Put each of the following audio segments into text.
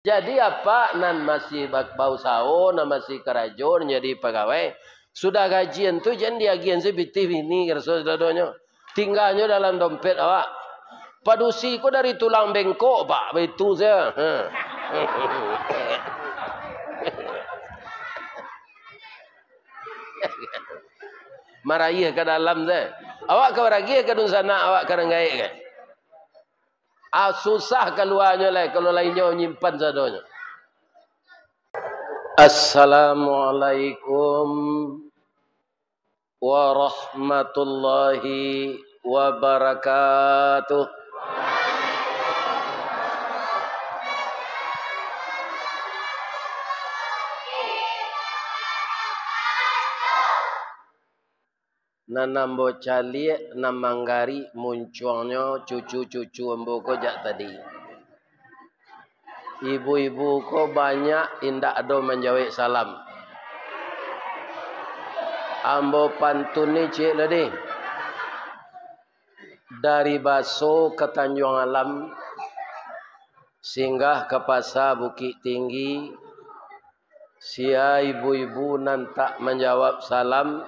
Jadi apa nan masih bau sao, nan masih kerajon jadi pegawai. Sudah gajian tu jangan diagian sebitif ini kerso dadonyo. Tinggalnya dalam dompet awak. Padusi ko dari tulang bengkok pak, begitu saya. Maraya ke dalam saya. Awak ke baragi ke dun sana awak ke rengai ke. Susah keluarnya lah kalau lainnya nyimpan sadonyo. Assalamualaikum warahmatullahi wabarakatuh. Nanambo cali namanggari munculnya cucu-cucu embo ko jak tadi. Ibu-ibu ko banyak indak ado menjawab salam. Ambo pantun ni cik ladi. Dari Baso ke Tanjung Alam, singgah ke Pasar Bukit Tinggi, sia ibu-ibu nan tak menjawab salam,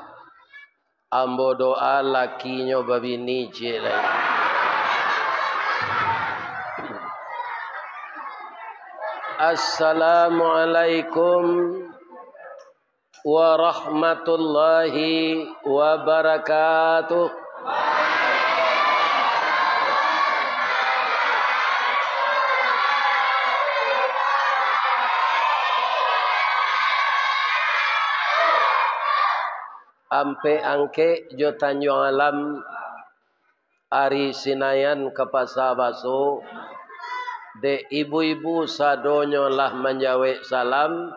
ambo doa lakinya babini cik lagi. Assalamualaikum warahmatullahi wabarakatuh. Ampe angke jo Tanjung Alam Ari Sinayan ke Pasar Baso de ibu-ibu sadonyo lah menjawab salam,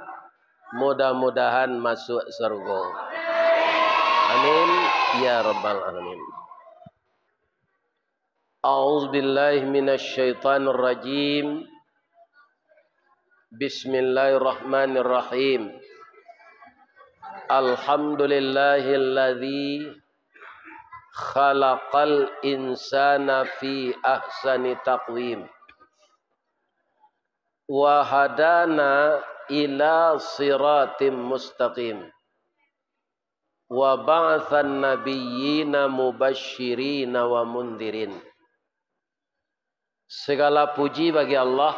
mudah-mudahan masuk surga. Amin ya rabbal alamin. A'udzubillahi minasyaitonir rajim. Bismillahirrahmanirrahim. Alhamdulillahilladzi khalaqal insana fi ahsani taqwim wa hadana ila siratim mustaqim wa ba'atsan nabiyyina mubasysyirina wa mundhirin. Segala puji bagi Allah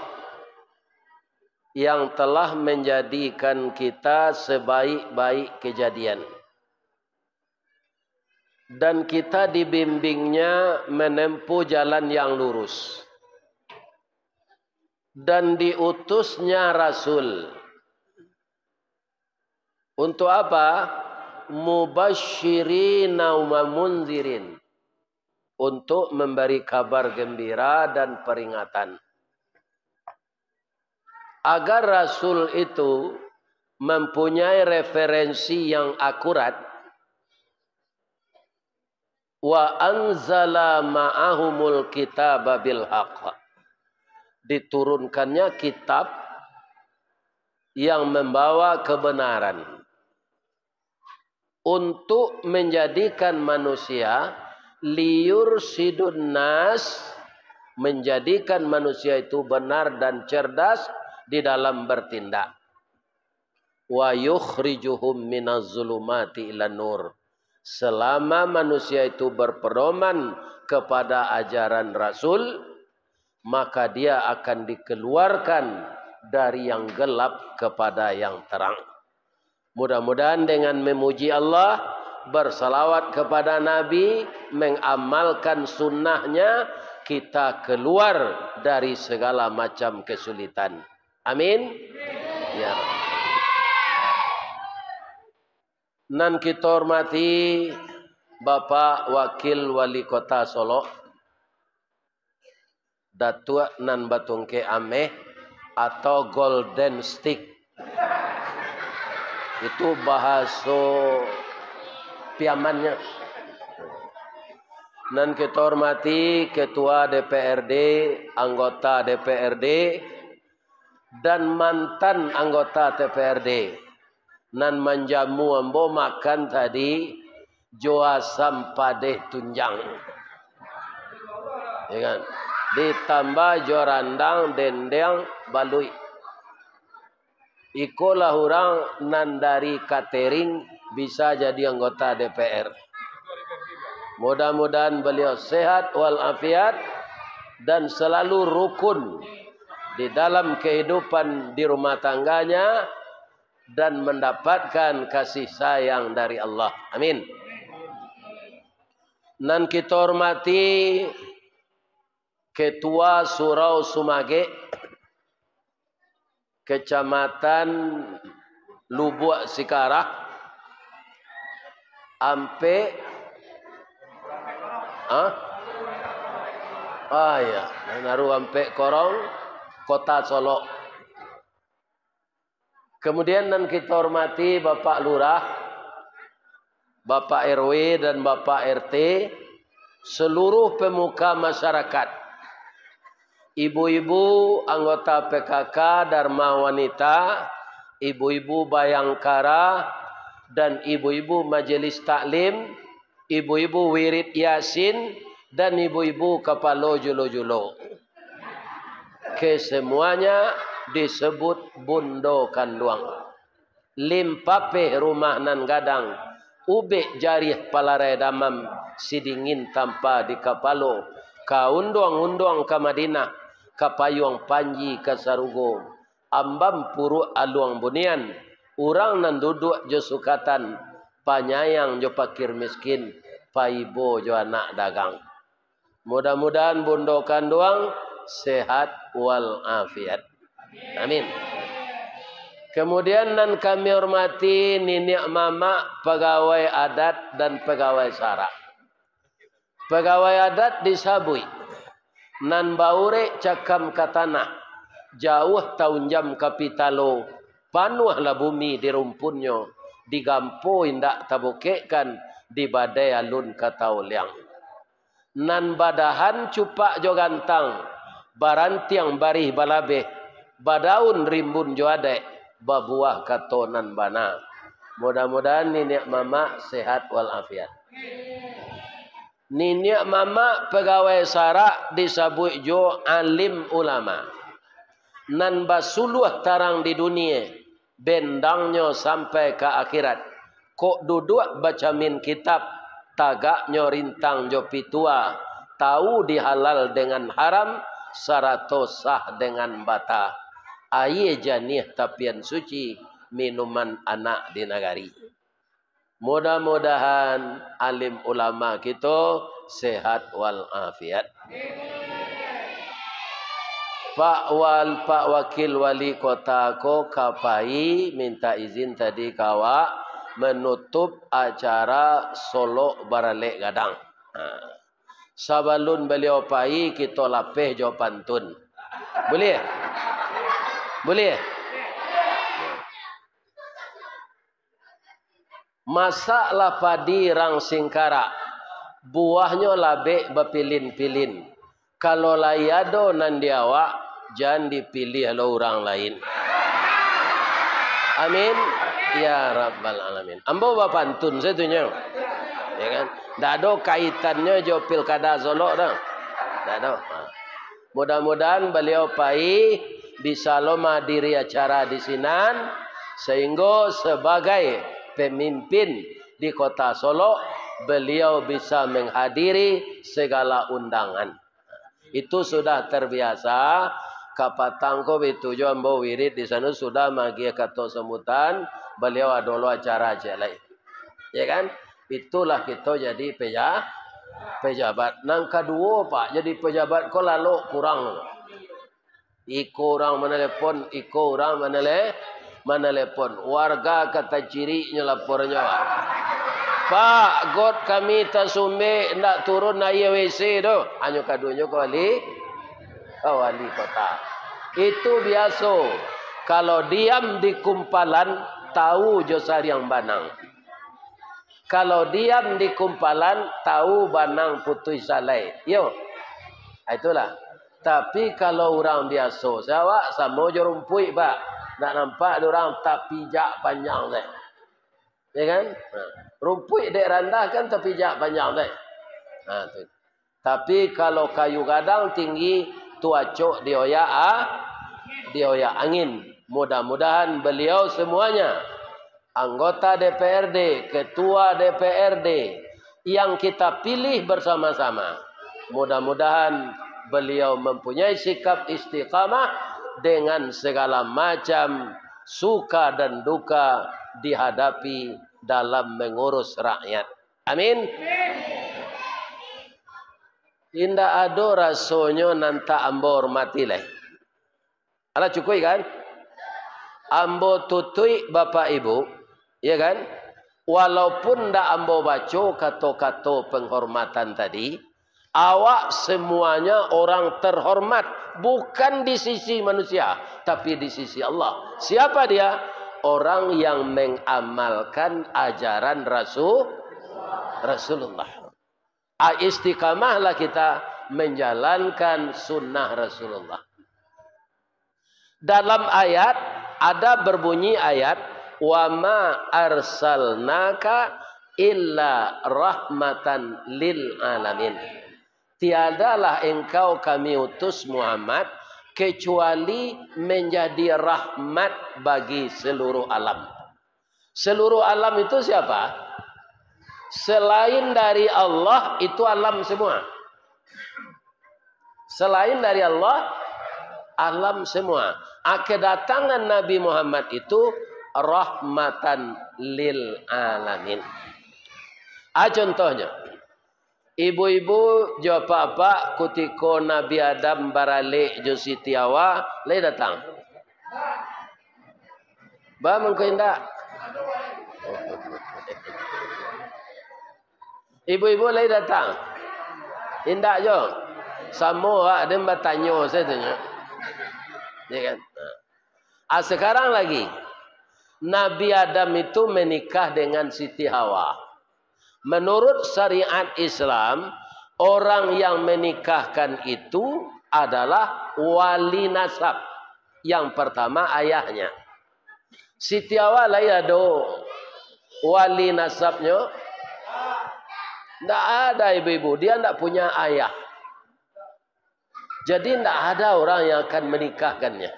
yang telah menjadikan kita sebaik-baik kejadian. Dan kita dibimbingnya menempuh jalan yang lurus. Dan diutusnya Rasul. Untuk apa? Mubasysyirina wa mundhirin. Untuk memberi kabar gembira dan peringatan. Agar Rasul itu mempunyai referensi yang akurat. Wa anzala ma'ahumul kitaba bil haqq. Diturunkannya kitab yang membawa kebenaran. Untuk menjadikan manusia liyursidun nas. Menjadikan manusia itu benar dan cerdas di dalam bertindak. Wa yukhrijuhum minaz zulumati ilan nur. Selama manusia itu berpedoman kepada ajaran Rasul, maka dia akan dikeluarkan dari yang gelap kepada yang terang. Mudah-mudahan dengan memuji Allah, bersalawat kepada Nabi, mengamalkan sunnahnya, kita keluar dari segala macam kesulitan. Amin. Ya. Nan kita hormati Bapak Wakil Wali Kota Solo, Datuk Nan Batungke Ameh atau Golden Stick. Itu bahasa piamannya. Nan kita hormati Ketua DPRD, anggota DPRD, dan mantan anggota DPRD. Nan manjamu ambo makan tadi Joa Sampadeh Tunjang. Ya kan? Ditambah jorandang dendeng balui. ikolah orang nan dari catering bisa jadi anggota DPR. Mudah-mudahan beliau sehat walafiat dan selalu rukun di dalam kehidupan di rumah tangganya dan mendapatkan kasih sayang dari Allah. Amin. Dan kita hormati Ketua Surau Sumage, Kecamatan Lubuk Sikarah, ampe ya, naru ampe Korong, Kota Solo. Kemudian dan kita hormati Bapak Lurah, Bapak RW dan Bapak RT, seluruh pemuka masyarakat, ibu-ibu anggota PKK Dharma Wanita, ibu-ibu Bayangkara, dan ibu-ibu Majelis Taklim, ibu-ibu Wirid Yasin, dan ibu-ibu Kepala Julo-Julo. Kesemuanya disebut Bundo Kanduang. Limpape rumah nan gadang, ube jarih palarai damam, sidingin tanpa di kapalo, kaunduang-unduang ke Madinah, kapayuang panji ke Sarugo, ambam puru aluang bunian, urang nan duduk jo sukatan, panyayang jo pakir miskin, paibo jo anak dagang. Mudah-mudahan Bundo Kanduang sehat walafiat. Amin. Kemudian nan kami hormati Nini Mama pegawai adat dan pegawai sara. Pegawai adat disabui. Nan baure cakam katana. Jauh tahun jam kapitalo. Panuhlah bumi di rumpunyo. Digampo indak tabukekan. Di badai alun katauliang. Nan badahan cupak jo gantang. Barantiang barih balabeh. Badaun rimbun jo adek. Babuah katonan bana. Mudah-mudahan Nini Mama sehat walafiat. Nini Mama pegawai sara disebut jo alim ulama. Nan basuluh tarang di dunia. Bendangnya sampai ke akhirat. Kok duduk baca min kitab. Tagaknya rintang jo pitua. Tahu dihalal dengan haram. Sarato sah dengan bata. Aye janih tapian suci minuman anak di negari. Mudah-mudahan alim ulama kita sehat walafiat. Pak Wakil Wali Kota ko kapai minta izin tadi kawa menutup acara Solo Baralek Gadang. Sabalun beliau pai kita lapeh jo pantun. Boleh? Boleh? Masaklah padi rang singkara. Buahnya labek bepilin-pilin. Kalau layado nan diawak, jangan dipilih oleh orang lain. Amin. Ya Rabbal Alamin. Ambo bapantun saya tunjuk. Ya kan? Tak ada kaitannya jo pilkada Solo dah. Tak ada. Mudah-mudahan beliau pai bisa menghadiri acara di sinan sehingga sebagai pemimpin di Kota Solo beliau bisa menghadiri segala undangan. Itu sudah terbiasa. Kapatangko itu jo ambo wirid di sana sudah magi kata semutan beliau adolo acara jelai. Ya kan? Itulah kita jadi pejabat. Nang kedua Pak jadi pejabat ko lalu kurang. Iko orang menelepon, iko orang menelepon. Warga kata cirinya lapornya. Pak, God kami tasumbe nak turun na WC do. Anyo kadunya ke wali kota. Itu biasa. Kalau diam di kumpalan, tahu josar yang banang. Kalau diam di kumpalan, tahu banang putui salai. Yo, itulah. Tapi kalau orang biasa, saya sama je rumpui Pak. Nak nampak orang tapi jak panjang deh. Ya kan? Rumpui dek rendah kan tapi jak panjang deh. Tapi kalau kayu gadang tinggi, tuacok dioyak angin. Mudah-mudahan beliau semuanya, anggota DPRD, ketua DPRD, yang kita pilih bersama-sama, mudah-mudahan beliau mempunyai sikap istiqamah dengan segala macam suka dan duka dihadapi dalam mengurus rakyat. Amin. Indah ado rasonyo nanta ambo hormati leh. Alah cukup kan? Ambo tutui Bapak Ibu, ya kan? Walaupun ndak ambo baca kata-kata penghormatan tadi, awak semuanya orang terhormat, bukan di sisi manusia, tapi di sisi Allah. Siapa dia? Orang yang mengamalkan ajaran Rasulullah. Istiqamahlah kita menjalankan sunnah Rasulullah. Dalam ayat ada berbunyi ayat, wa ma arsalnaka illa rahmatan lil alamin. Tiadalah engkau kami utus Muhammad kecuali menjadi rahmat bagi seluruh alam. Seluruh alam itu siapa? Selain dari Allah itu alam semua. Selain dari Allah, alam semua. Kedatangan Nabi Muhammad itu rahmatan lil alamin. Contohnya, ibu-ibu jo bapak kutiko Nabi Adam barale jo Siti Hawa le datang. Ba mengko indak. Ibu-ibu le datang. Indak jo. Sama ada bertanya saya tanya. Ya kan? Sekarang lagi Nabi Adam itu menikah dengan Siti Hawa. Menurut syariat Islam, orang yang menikahkan itu adalah wali nasab. Yang pertama ayahnya. Siti Hawa lah ya do wali nasabnya. Tidak ada ibu-ibu, dia tidak punya ayah. Jadi tidak ada orang yang akan menikahkannya.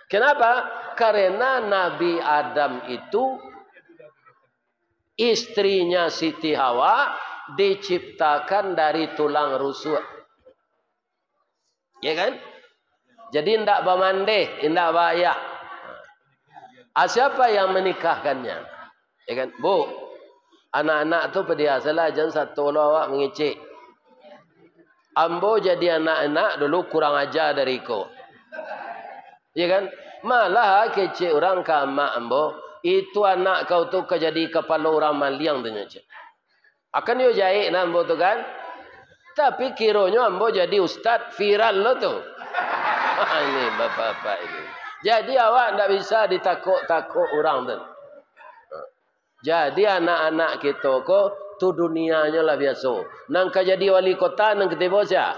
Kenapa? Karena Nabi Adam itu istrinya Siti Hawa diciptakan dari tulang rusuk. Ya kan? Jadi tidak bermandeh, tidak bayah. Siapa yang menikahkannya? Ya kan? Bu, anak-anak tu biasalah jangan satu awak mengecek. Ambo jadi anak-anak dulu kurang ajar dariku. Ya kan? Malah kecil orang ke mak ambo, itu anak kau tu jadi kepala orang maliang tu nyonya. Akan yo jahit nak ambo tu kan? Tapi kiranya ambo jadi ustaz viral lo tu. Ini bapak-bapak ini. Jadi awak tidak bisa ditakut-takut orang tu. Jadi anak-anak kita ko tu dunianya lah biasa. Nang jadi wali kota nang ketemu siapa?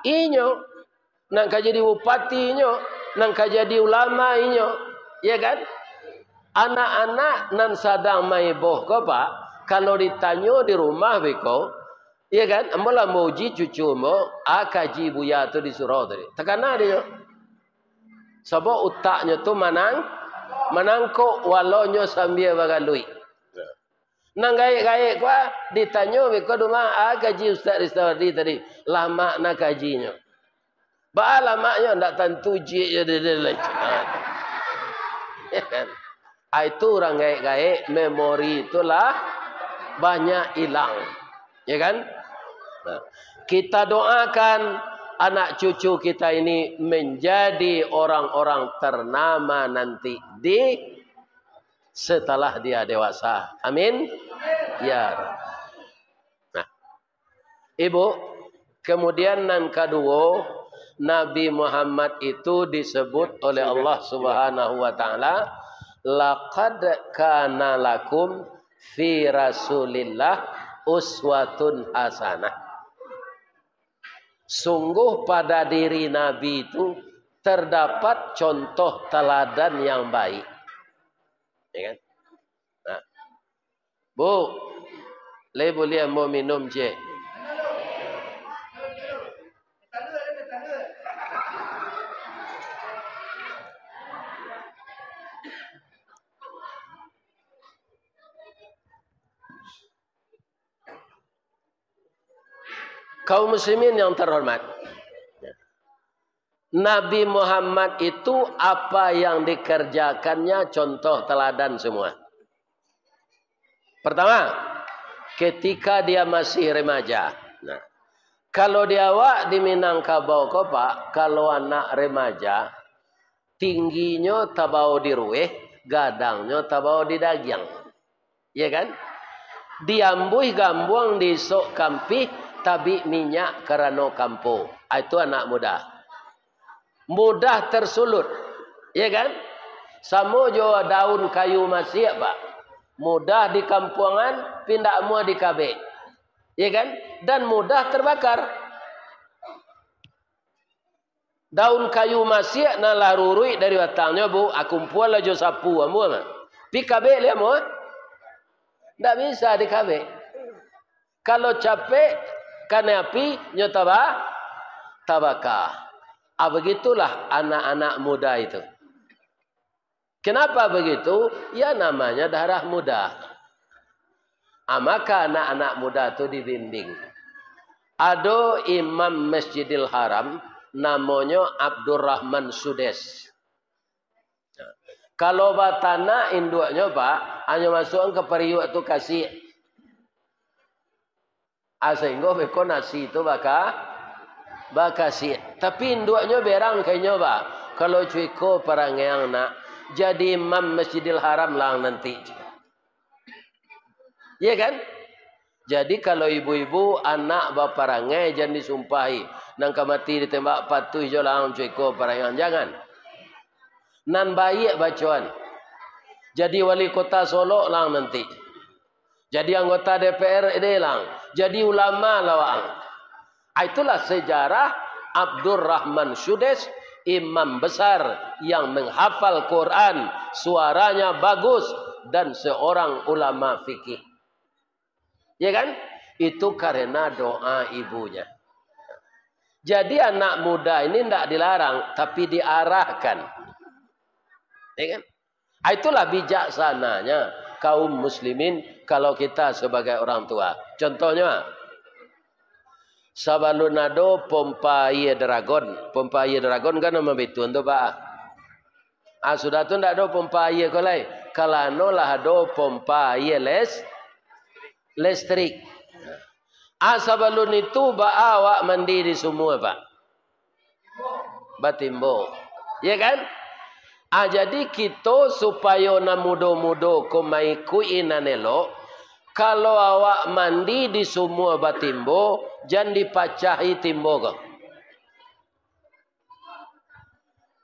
Inyo. Nang jadi bupati inyo. Nang jadi ulama inyo. Ya kan? Anak-anak nan sadang mai boh ko pak. Kalau ditanya di rumah beko. Ya kan? Ambolah mau uji cucu mo. Kaji buya tu disuruh tadi. Tekana dia. Sebab utaknya tu menangkuk walonyo sambil bagalui. Nang gaik-gaik kuah ditanya beko rumah kaji Ustaz Rizawadi tadi. Lama nak kajinya. Ba lamanya ndak tentu je dia. Itu orang gaik-gaik memori itulah banyak hilang. Ya kan? Nah, kita doakan anak cucu kita ini menjadi orang-orang ternama nanti di setelah dia dewasa. Amin. Ya. Nah, Ibu, kemudian yang kedua, Nabi Muhammad itu disebut oleh Allah Subhanahu wa taala, laqad kana lakum fi Rasulillah uswatun hasanah. Sungguh pada diri Nabi itu terdapat contoh teladan yang baik. Ya kan? Nah. Bu, boleh mau minum je. Kaum muslimin yang terhormat, Nabi Muhammad itu apa yang dikerjakannya contoh teladan semua. Pertama, ketika dia masih remaja. Nah, kalau dia awak di Minangkabau ko Pak, kalau anak remaja, tingginya tabau di rueh, gadangnya tabau di dagyang. Ya kan? Diambuh gambuang di sok kampi, tabi minyak kerana kampo. Itu anak muda. Mudah tersulut. Ya kan? Sama jo daun kayu masih Pak. Mudah di kampungan, pindah mua di KB. Ya kan? Dan mudah terbakar. Daun kayu masih na larurui dari batangnya bu, aku puala jo sapu amu mah. Pi KB le mu. Tak bisa di KB. Kalau capek kena api nyotaba tabaka. Begitulah anak-anak muda itu. Kenapa begitu? Ya namanya darah muda. Maka anak-anak muda itu dibimbing. Ada imam Masjidil Haram namanya Abdurrahman Sudes. Kalau batana induknya Pak, hanya masuk ke periuk itu kasih. Sehingga beko nasi itu bakasih. Tapi induknya berang kayaknya Pak. Kalau cuiko parangayang nak jadi imam Masjidil Haram lang nanti. Ya kan? Jadi kalau ibu-ibu anak baparangai jangan disumpahi. Nangka mati ditembak patuh jo lang cuiko parangayang jangan. Nan baik bacaan. Jadi wali kota Solo lang nanti. Jadi anggota DPR ini lang. Jadi ulama lawang. Itulah sejarah Abdurrahman Sudes, imam besar yang menghafal Quran, suaranya bagus dan seorang ulama fikih. Ya kan? Itu karena doa ibunya. Jadi anak muda ini tidak dilarang, tapi diarahkan. Ya kan? Itulah bijaksananya kaum muslimin kalau kita sebagai orang tua. Contohnya, sabalunado pompa iye dragon. Pompa iye dragon kan nama betun tu Pak. Sudah tu tidak ada pompa iye kolai. Kalano lah ada pompa iye listrik. Sabalun itu awak mandi di semua Pak. Batimbo. Ya kan? Jadi kita supaya na mudo-mudo kumai kuinanelo, kalau awak mandi di semua batimbo, jangan dipacahi timbo ko.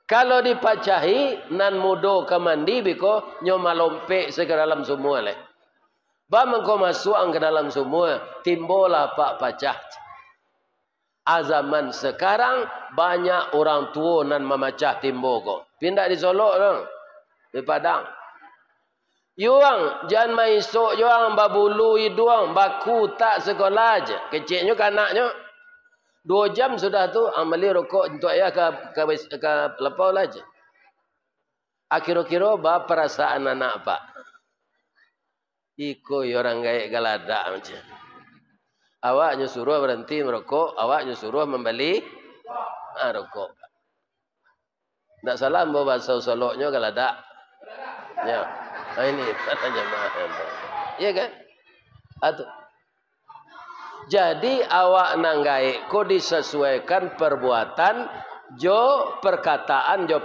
Kalau dipacahi, nan mudo ke mandi biko, nyoma lompe ke dalam semua le. Ba mengko masuk ke dalam semua, timbo lah pak pacah. Zaman sekarang banyak orang tua nan memacah timbo ko. Pindah di Solo dong. Di Padang. Yuang jangan main sok yuang babulu iduang baku tak sekolah aja. Kecilnya kanaknya 2 jam sudah tu amali rokok untuk ayah ke lepau aja. Akhir-akhir ba perasaan anak pak. Iko orang gaya galada macam. Awaknya suruh berhenti merokok, awaknya suruh membeli rokok. Tak salah bawa bahasa Soloknya galada. Ya. Ini kata jemaah. Ya kan? Jadi awak nanggai ko disesuaikan perbuatan jo perkataan jo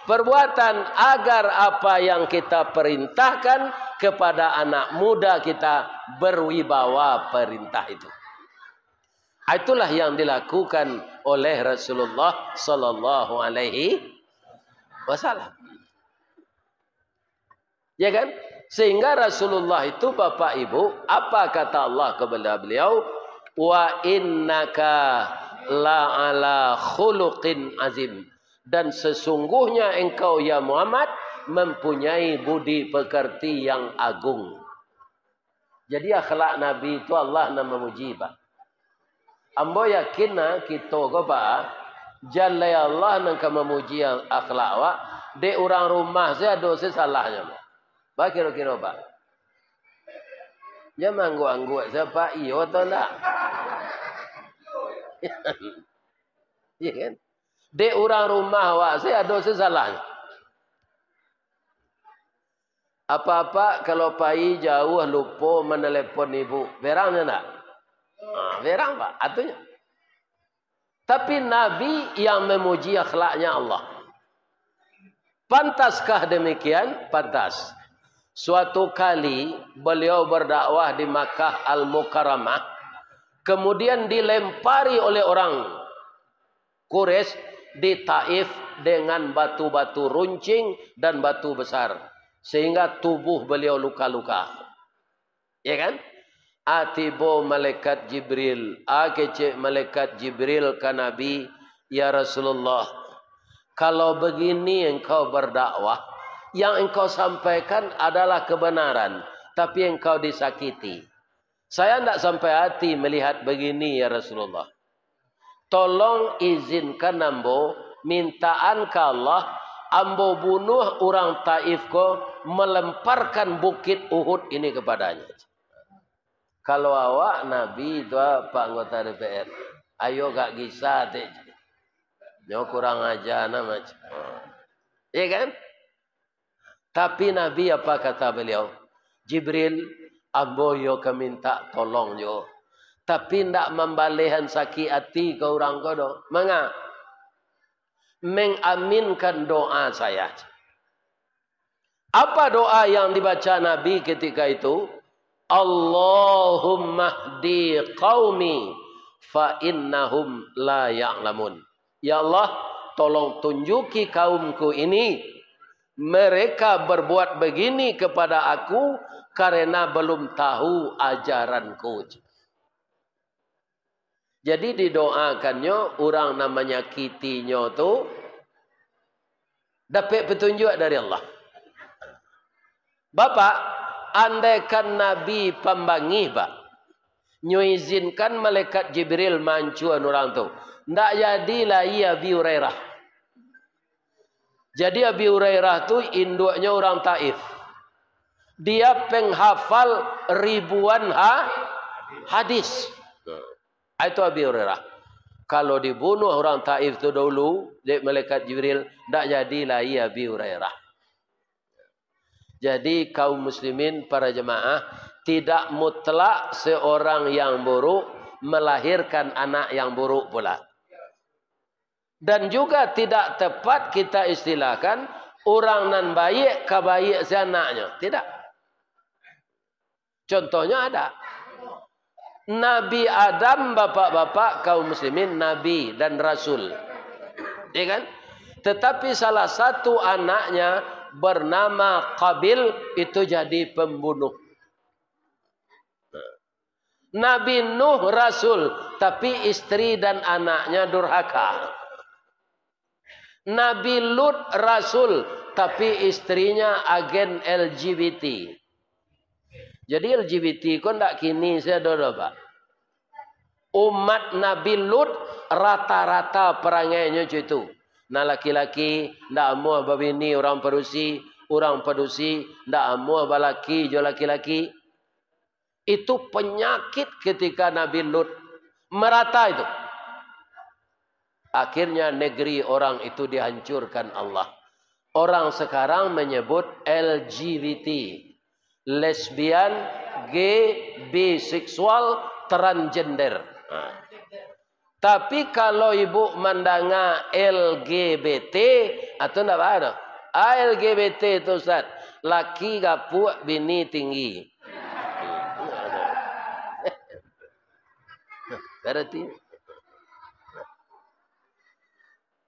perbuatan agar apa yang kita perintahkan kepada anak muda kita berwibawa perintah itu. Itulah yang dilakukan oleh Rasulullah sallallahu alaihi wasallam. Ya kan? Sehingga Rasulullah itu Bapak Ibu, apa kata Allah kepada beliau? Wa innaka la ala khuluqin azim. Dan sesungguhnya engkau ya Muhammad mempunyai budi pekerti yang agung. Jadi akhlak Nabi itu Allah nama memuji Pak. Ambo yakin kita ko Pak, jalla ya Allah nang memuji akhlak awak, de orang rumah saya dosa salahnya. Pak kira-kira Pak. Dia manggu-anggu siapa iyo atau enggak? Iya kan? De orang rumah awak saya ada sesalahnya. Apa-apa kalau pai jauh lupa menelepon ibu. Berangnya nak? Berang pak. Artinya. Tapi Nabi yang memuji akhlaknya Allah. Pantaskah demikian? Pantas. Suatu kali beliau berdakwah di Makkah Al-Mukarramah. Kemudian dilempari oleh orang Quraisy di Taif dengan batu-batu runcing dan batu besar. Sehingga tubuh beliau luka-luka. Ya kan? Atibo malaikat Jibril. Akece malaikat Jibril ke Nabi. Ya Rasulullah. Kalau begini engkau berdakwah. Yang engkau sampaikan adalah kebenaran. Tapi engkau disakiti. Saya tidak sampai hati melihat begini ya Rasulullah. Tolong izinkan ambo. Mintaan ke Allah. Ambo bunuh orang Taif ko melemparkan bukit Uhud ini kepadanya. Kalau awak Nabi itu Pak anggota DPR, ayo gak kisah deh. Nyo kurang aja nama. Iya kan? Tapi Nabi apa kata beliau? Jibril, ambo yo keminta tolong yo. Tapi ndak membalehan sakit hati ke orang kodo. Mengapa? Mengaminkan doa saya. Apa doa yang dibaca Nabi ketika itu? Allahumma hdi qaumi fa innahum la ya'lamun. Ya Allah, tolong tunjuki kaumku ini. Mereka berbuat begini kepada aku karena belum tahu ajaranku. Jadi didoakannya orang namanya kitinya tu dapat petunjuk dari Allah. Bapak, andaikan Nabi pembangi pak, nyizinkan malaikat Jibril mancuan orang tu, ndak jadilah ia Abi Hurairah. Jadi Abi Hurairah tu induknya orang Taif. Dia penghafal ribuan hadis. Itu Abi Hurairah. Kalau dibunuh orang Taif itu dulu, malaikat Jibril, tidak jadilah ia Abi Hurairah. Jadi kaum muslimin, para jemaah, tidak mutlak seorang yang buruk melahirkan anak yang buruk pula. Dan juga tidak tepat kita istilahkan orang nan baik kebaik si anaknya. Tidak. Contohnya ada. Nabi Adam, bapak-bapak kaum muslimin, Nabi dan Rasul. Ya kan? Tetapi salah satu anaknya bernama Qabil itu jadi pembunuh. Nabi Nuh Rasul, tapi istri dan anaknya durhaka. Nabi Lut Rasul, tapi istrinya agen LGBT. Jadi LGBT kau tak kini saya dodo pak. Umat Nabi Lut rata-rata perangainya itu. Nah laki-laki ndak amuh babini orang pedusi ndak amuh balaki jo laki-laki. Itu penyakit ketika Nabi Lut merata itu. Akhirnya negeri orang itu dihancurkan Allah. Orang sekarang menyebut LGBT. Lesbian, gay, biseksual, transgender. Tapi kalau ibu mandanga LGBT, atau tidak ada. LGBT itu Ustaz, laki gapuk, bini tinggi. Berarti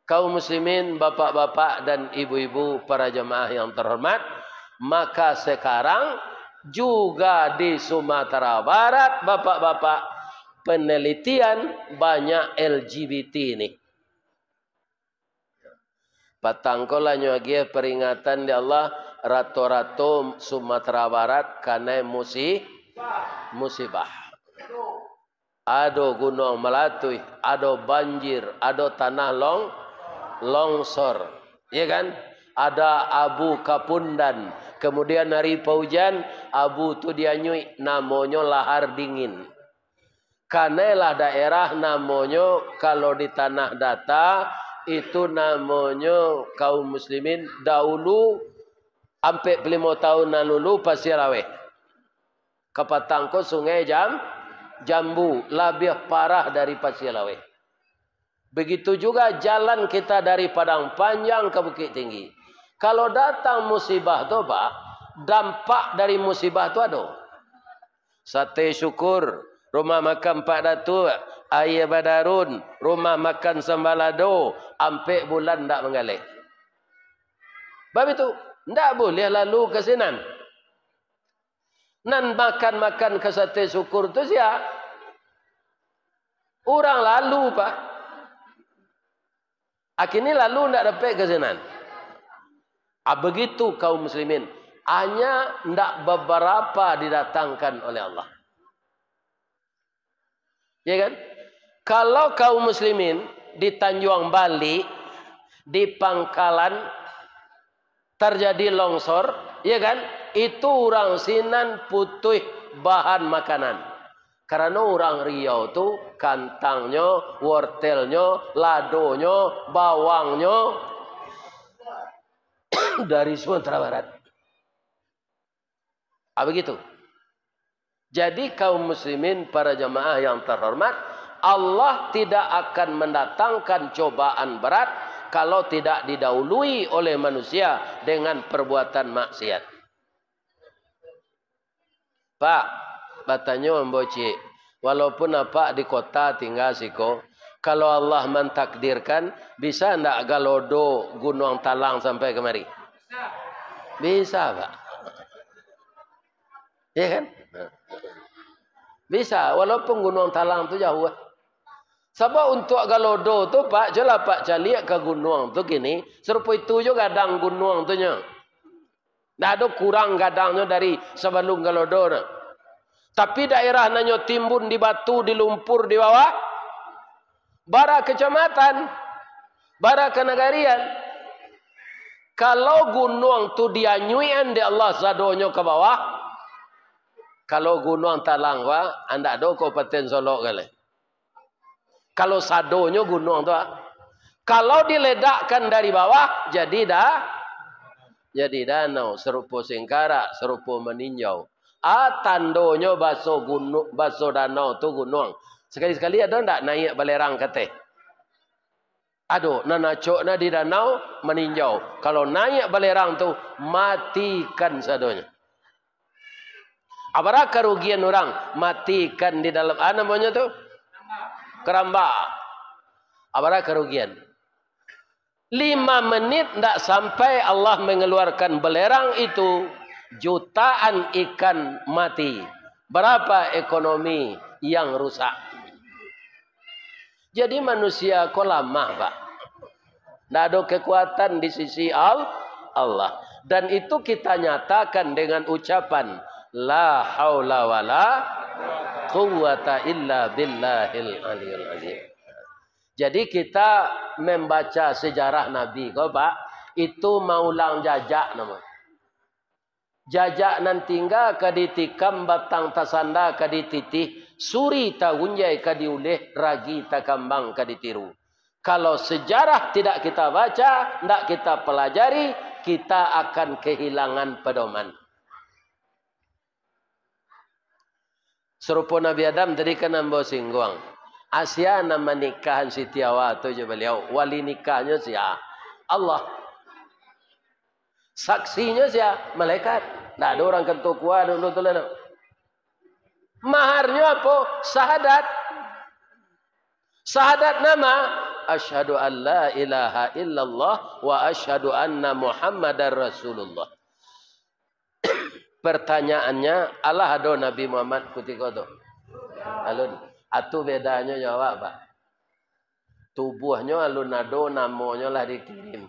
kaum muslimin, bapak-bapak dan ibu-ibu, para jemaah yang terhormat, maka sekarang juga di Sumatera Barat, bapak-bapak, penelitian banyak LGBT ini. Patangkolannya lagi peringatan di Allah, rato-rato Sumatera Barat karena musibah. Ada gunung melatui, ada banjir, ada tanah longsor, ya kan? Ada abu kapundan. Kemudian hari hujan, abu tu dia nyui, namanya lahar dingin. Kanelah daerah namanya kalau di tanah data itu namanya kaum muslimin dahulu sampai 5 tahun lalu Pasir Raweh. Kapatangko Sungai Jambu lebih parah dari Pasir Raweh. Begitu juga jalan kita dari Padang Panjang ke Bukit Tinggi. Kalau datang musibah tu Pak, dampak dari musibah tu ada. Sate syukur, rumah makan Pak Datuk, air badarun, rumah makan Sambalado, sampai bulan tak mengalir. Sebab itu, tak boleh lalu ke sinan. Nan makan-makan ke sate syukur tu siap. Orang lalu Pak. Akhirnya lalu tak dapat ke sinan. Begitu kaum muslimin. Hanya tidak beberapa didatangkan oleh Allah. Ya kan? Kalau kaum muslimin di Tanjung Bali, di Pangkalan, terjadi longsor, ya kan? Itu orang sinan putih bahan makanan. Karena orang Riau tu kantangnya, wortelnya, ladonya, bawangnya dari Sumatera Barat. Begitu. Jadi kaum muslimin para jamaah yang terhormat, Allah tidak akan mendatangkan cobaan berat kalau tidak didahului oleh manusia dengan perbuatan maksiat. Pak, batanya memboci. Walaupun apa di kota tinggal siko, kalau Allah mentakdirkan, bisa ndak galodo Gunung Talang sampai kemari? Bisa, Pak. Ya kan? Bisa, walaupun Gunung Talang tu jauh. Sebab untuk galodo tu Pak, jelah Pak calik ke gunung tu gini, serupa itu juga gadang gunung tu nya. Tak ada kurang gadangnya dari sebelum galodo. Tapi daerah nanya timbun di batu, di lumpur di bawah, bara kecamatan, bara kenegarian. Kalau gunung tu dianyuian di Allah sadonyo ke bawah, kalau gunung Talang Pak, anda ada Kabupaten Solok kali. Kalau sadonyo gunung tu, kalau diledakkan dari bawah, jadi danau, serupa Singkarak, serupa meninjau. Tandonyo baso gunung, baso danau tu gunung. Sekali-sekali ada ndak naik balerang kate? Aduh, nanacok na di danau meninjau. Kalau naik balerang tu matikan sadonyo. Apa kerugian orang matikan di dalam namanya tu? Keramba. Apa kerugian? 5 menit tak sampai Allah mengeluarkan belerang itu, jutaan ikan mati. Berapa ekonomi yang rusak? Jadi manusia kok lemah, Pak. Tak ada kekuatan di sisi Allah. Dan itu kita nyatakan dengan ucapan la haula wala quwwata illa billahil aliyil azim. Jadi kita membaca sejarah Nabi, kau Pak, itu maulang jajak nama. Jajak nan tinggal kaditikam batang tasanda kadititih, suri ta unjai kadiuleh, ragi ta kambang kaditiru. Kalau sejarah tidak kita baca, tidak kita pelajari, kita akan kehilangan pedoman. Serupa Nabi Adam tadi kan ambo singgung. Asia nama nikahan Siti Hawa tu je beliau. Wali nikahnya siapa? Allah. Saksinya siapa? Malaikat. Tak ada orang ketuk kuah dulu tu lah. Maharnya apa? Syahadat. Syahadat nama asyhadu an la ilaha illallah wa asyhadu anna Muhammadar Rasulullah. Pertanyaannya, Allah ada Nabi Muhammad ketika itu? Alun. Itu bedanya jawab, Pak. Tubuhnya alun ada, namanya lah dikirim.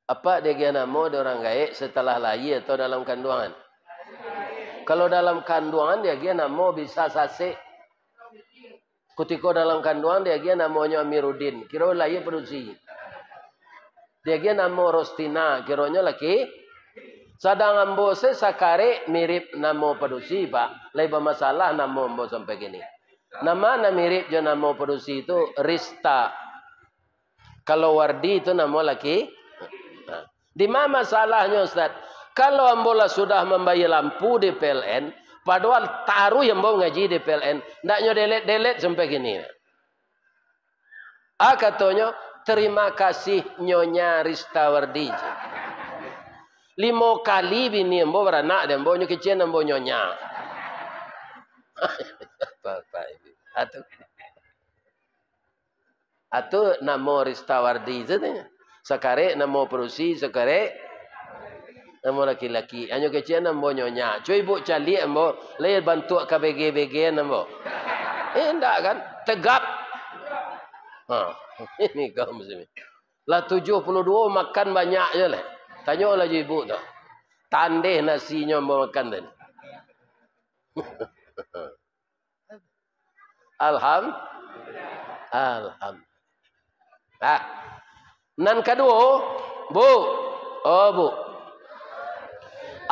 Apa dia nama dia orang gaib setelah lahir atau dalam kandungan? Kalau dalam kandungan dia nama bisa sasik. Ketika dalam kandungan dia namanya Amiruddin. Kira lahir perusi. Dia nama Rostina. Kiranya laki. Sadang ambo sakare mirip namo padusi pak. Lain masalah namo ambo sampai gini. Nama mirip je namo padusi itu Rista. Kalau Wardi itu namo laki. Di mana masalahnya Ustaz? Kalau ambola sudah membayar lampu di PLN, padahal taruh yang mau ngaji di PLN, ndaknya delete sampai gini. Katanya, terima kasih Nyonya Rista Wardi. 5 kali bini ambo beranak dan ambo kecil ambo nyonya. Atu namo Rista Wardi itu sakare namo perusi sakare namo laki-laki. Anyo kecil ambo nyonya. Cuy ibu cali ambo lay bantu KBG ambo. Enggak kan? Tegap. Ini kaum muslimin. Lah 72 makan banyak je lah. Tanya lah ibu tu. Tandeh nasinya mau makan tadi. Alhamdulillah. Nan kedua, Bu. Oh, Bu.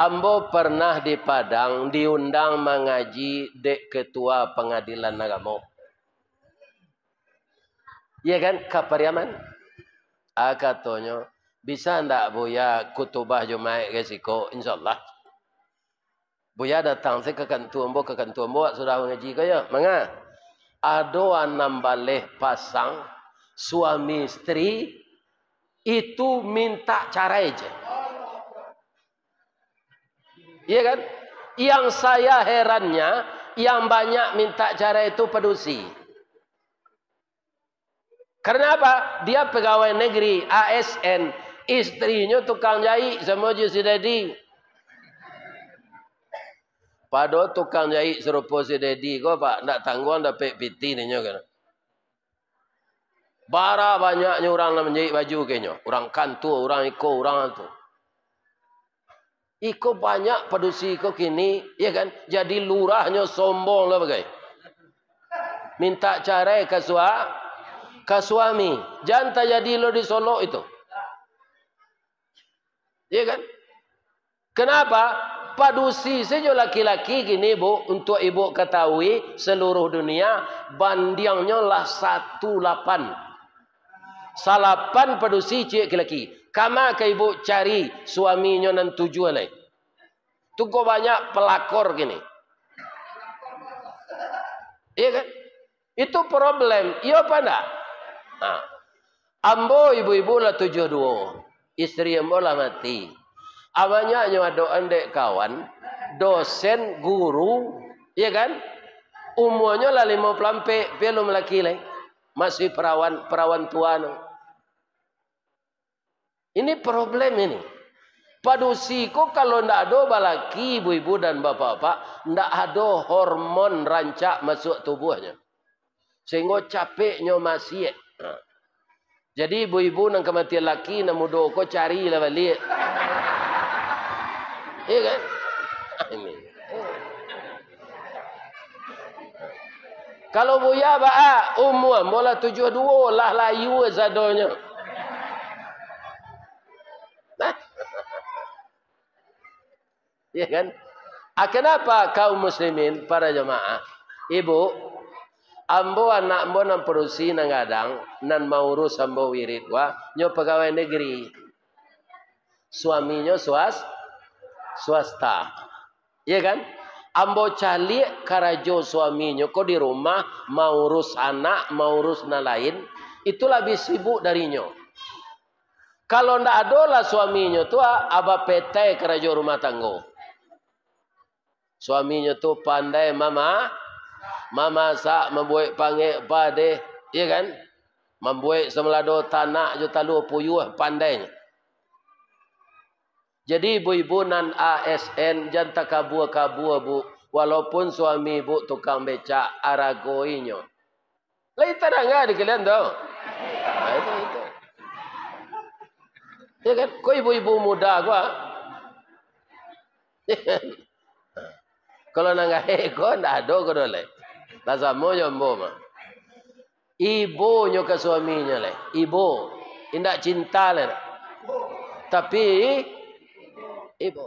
Ambo pernah di Padang diundang mengaji dek ketua pengadilan agama. Iya kan, Kapariaman? Katanya, bisa ndak Buya kutubah Jumat resiko? InsyaAllah. Buya datang saya ke kantor ambo sudah mengaji kaya. Manga? Ada 6 baleh pasang suami istri itu minta cerai aja. Iya kan? Yang saya herannya, yang banyak minta cerai itu pedusi. Karena apa? Dia pegawai negeri, ASN. Istrinya tukang jahit sama si Dedi. Padahal tukang jahit serupa si Dedi kau pak. Nak tangguhan dapat piti ni kan. Bara banyaknya orang nak menjahit baju kayaknya. Orang kantor, orang iko, orang itu. Iko banyak pedusi iko kini. Ya kan? Jadi lurahnya sombong lah bagai. Minta cerai ke suami. Jangan tak jadi lo di Solo itu. Ya kan? Kenapa? Padusi saja laki-laki gini Bu. Untuk ibu ketahui seluruh dunia. Bandingnya lah 18. 8 padusi cik laki-laki. Kama ke ibu cari suaminya nan 7 lain. Tu kok banyak pelakor gini. Iya kan? Itu problem. Iya apa enggak? Nah. Ambo ibu-ibu lah 72. Istri ambo lah mati. Awalnya ada dek kawan. Dosen, guru. Iya kan? Umurnya lah 50 belum laki lain. Masih perawan tua. Ini problem ini. Padusi kok kalau ndak ada balaki ibu-ibu dan bapak-bapak, ndak ada hormon rancak masuk tubuhnya. Sehingga capeknya masih. Jadi ibu-ibu nang kematian laki nak mudo ko carilah balik. Iya kan? Ini. Kalau buya ba umur mula 72 lah layu zadonya. Ya kan? Kenapa kaum muslimin para jemaah? Ibu, ambo anak ambo nan perusi nang gadang nan mau urus ambo wirid wa nyo pegawai negeri. Suaminya swasta. Ya kan? Ambo cali karajo suaminya kok di rumah mau urus anak, mau urus na lain, itu lebih sibuk darinya. Kalau ndak ada lah suaminya tu aba petai karajo rumah tangga. Suaminya tu pandai mama sak membuat panggil pade, ya kan? Membuat semelado tanah je talu puyuh pandainya. Jadi ibu-ibu nan ASN jangan kabur-kabur Bu, walaupun suami Bu tukang becak aragoinya. Lah itu dah enggak dikalian tu. Itu. Ya kan? Kau ibu-ibu muda gua. Kalau nang ego ndak ada ko dole. Lah samo jombo mah. Ibunya ke suaminya le. Ibu indak cinta le. Tapi Ibu.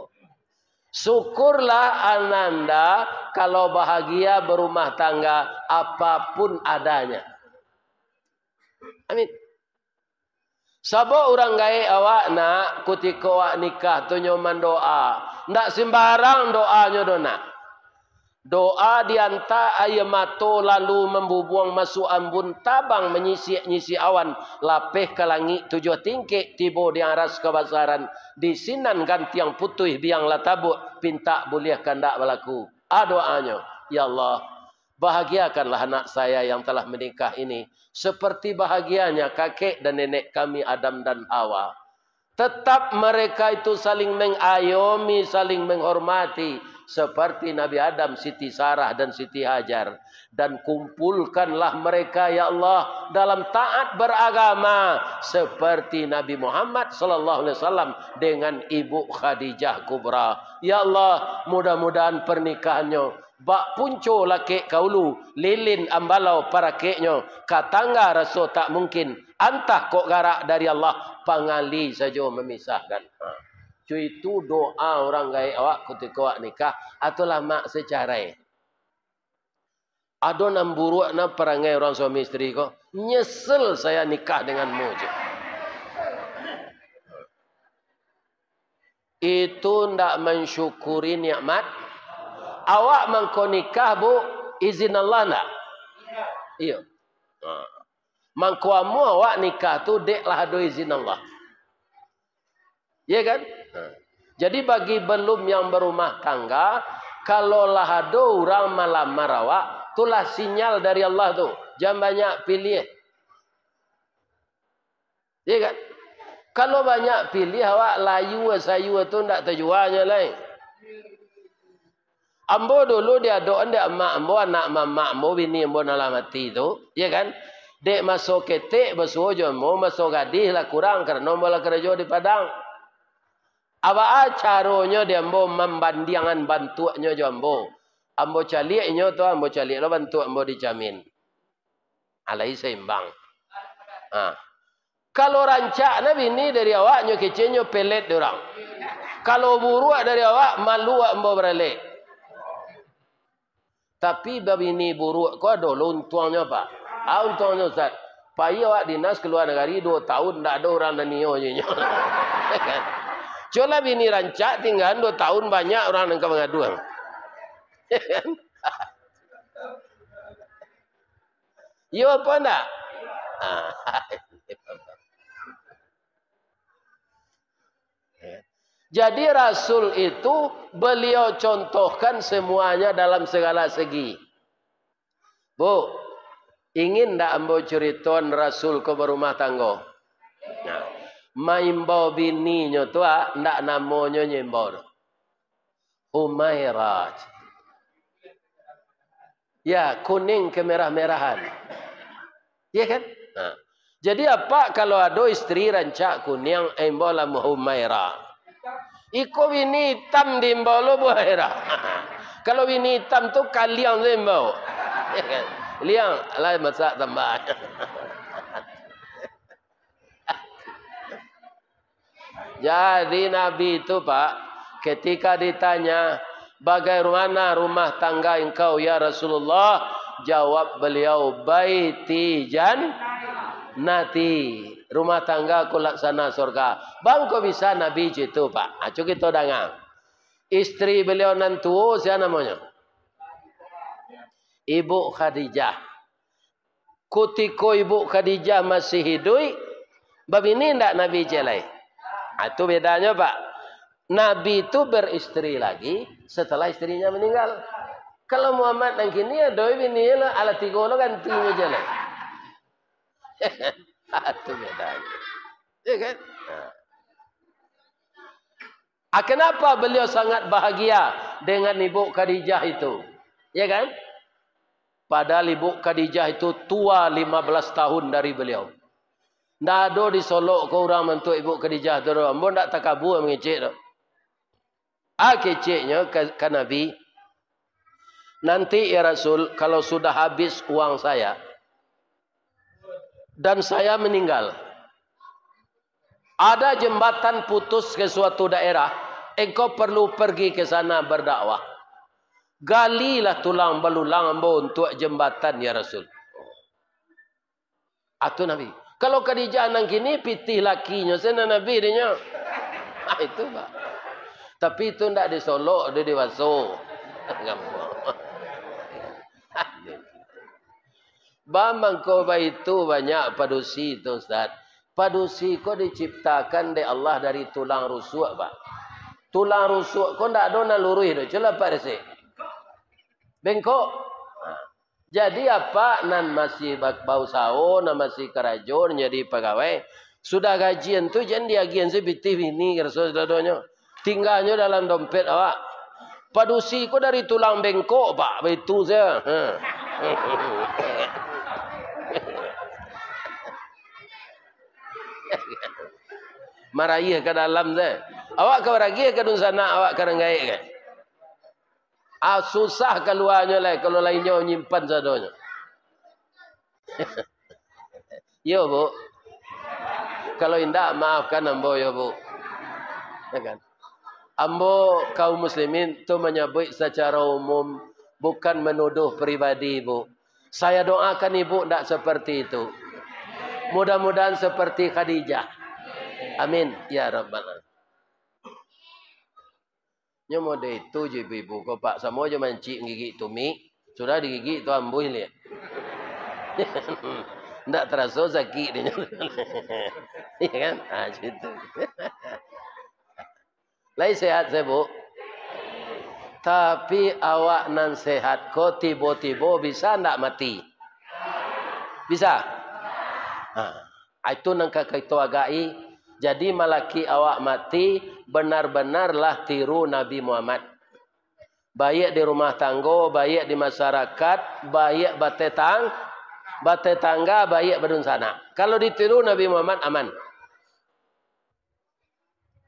Syukurlah ananda kalau bahagia berumah tangga apapun adanya. Amin. Sabo orang gaya awak nak ketika awak nikah tu nyoman doa. Ndak sembarang doanya dona. Doa dianta air mato lalu membubuang masuk ambun tabang menyisi awan lapeh ke langit tujuh tingkik tiba di aras kebasaran di sinan gantiang putih biang latabuk pinta boleh kandak berlaku. Doanya, ya Allah, bahagiakanlah anak saya yang telah menikah ini seperti bahagianya kakek dan nenek kami Adam dan Hawa. Tetap mereka itu saling mengayomi, saling menghormati. Seperti Nabi Adam, Siti Sarah dan Siti Hajar. Dan kumpulkanlah mereka ya Allah dalam taat beragama. Seperti Nabi Muhammad SAW dengan Ibu Khadijah Kubra. Ya Allah, mudah-mudahan pernikahannya bak punco laki kaulu, lilin ambalau para keknya, katangga rasa tak mungkin, antah kok garak dari Allah, pangali saja memisahkan. Cuy itu doa orang gaya awak ketika awak nikah, atau lama secara. Ada namburuk na perangai orang suami isteri kok, nyesel saya nikah denganmu. Itu ndak mensyukuri nikmat. Awak mangko nikah bu, izin Allah nak? Iya. Mangko amu awak nikah tu dek lah do izin Allah. Ya kan? Jadi bagi belum yang berumah tangga, kalau lah do orang malam marawak, itulah sinyal dari Allah tu. Jangan banyak pilih. Ya kan? Kalau banyak pilih awak layu sayu tu ndak terjualnya lain. Ambo dulu dia doa dia emak ambo anak mama ambo bini ambo dalam hati tu, ya kan? Dek masuk ketek bersujo ambo masuk gadis lah kurang kerana ambo lah kerja di Padang. Apa caranya dia ambo membandiangan bantuannya jo ambo. Ambo caliaknya tu ambo caliak lo bantu ambo dijamin. Alai seimbang. Kalau rancak na bini dari awaknya kecenya pelet orang. Kalau buruk dari awak malu ambo beralek. Tapi babini buruk kau ada untuangnya pak. Untuangnya Ustaz. Payah awak dinas keluar negeri 2 tahun tak ada orang nanio je. Coba bini rancak tinggal 2 tahun banyak orang yang mengaduan. Yo apa ndak? Jadi Rasul itu beliau contohkan semuanya dalam segala segi. Bu, ingin tak ambo ceriton Rasul ke berumah tangga? Nah, maimbau bininya tu ndak namanya nyembor. Humairat. Ya, kuning kemerah-merahan. Ya kan? Nah, jadi apa kalau ada istri rancak kuning embola Humairah? Iko bini hitam di mbalo buahera. Kalau bini hitam tu kaliang zembau. Liang lah masak tambah. Jadi Nabi itu pak, ketika ditanya bagaimana rumah tangga engkau ya Rasulullah, jawab beliau baiti jannati. Rumah tangga aku laksana surga. Bang kok bisa Nabi itu pak? Acu kita dengar. Istri beliau nantu siapa namanya? Ibu Khadijah. Kutiko Ibu Khadijah masih hidup, babini ndak Nabi jelai. Itu bedanya pak. Nabi itu beristri lagi setelah istrinya meninggal. Kalau Muhammad yang kini ada bini lah ala 3 lo gantinya jelai. Itu bedanya. Ya kan? Kenapa beliau sangat bahagia dengan Ibu Khadijah itu? Ya kan? Padahal Ibu Khadijah itu tua 15 tahun dari beliau. Nggak ada disolok ke orang mentuk Ibu Khadijah tu. Ambo ndak takabur mengecek tu. Keceknya ke Nabi. Nanti ya Rasul, kalau sudah habis uang saya dan saya meninggal, ada jembatan putus ke suatu daerah, engkau perlu pergi ke sana berdakwah. Galilah tulang belulang ambo untuk jembatan ya Rasul. Atu Nabi. Kalau Khadijah nang kini pitih lakinya sana Nabi dia. Itu Pak. Tapi itu ndak disolok, dia diwaso. Bambang koba itu banyak padusi itu Ustaz. Padusi kau diciptakan oleh Allah dari tulang rusuk Pak. Tulang rusuk kau ndak ada nalurui tu. Celah Pak Resi. Bengkok. Jadi apa nan masih bau sao, nan masih kerajaan jadi pegawai. Sudah gajian tu jangan diagian sebiti ini kerso dadonyo. Tinggalnya dalam dompet awak. Padusi ko dari tulang bengkok Pak, itu saya. Maraya ke dalam saya. Awak ke ragi ke dun sana awak ke rengai ke. Susah keluarnya lah kalau lainnya nyimpan sadonya. Yo Bu. Kalau indah maafkan ambo ya Bu. Ya kan? Ambo kaum muslimin tu menyebut secara umum, bukan menuduh pribadi Bu. Saya doakan ibu tidak seperti itu. Mudah-mudahan seperti Khadijah. Amin ya rabbal alamin. Nyomo de itu je ibu ko Pak samo je mancik gigi tumi, sudah digigit tu ambuh lihat. Ndak terasa sakit dia. Iya kan? Ah gitu. Lai sehat saya Bu. Tapi awak nan sehat ko tiba-tiba bisa ndak mati? Bisa? Itu nang kakak itu agai. Jadi malaki awak mati benar-benarlah tiru Nabi Muhammad. Baik di rumah tangga, baik di masyarakat, baik bate tangga, baik bedun sana. Kalau ditiru Nabi Muhammad aman.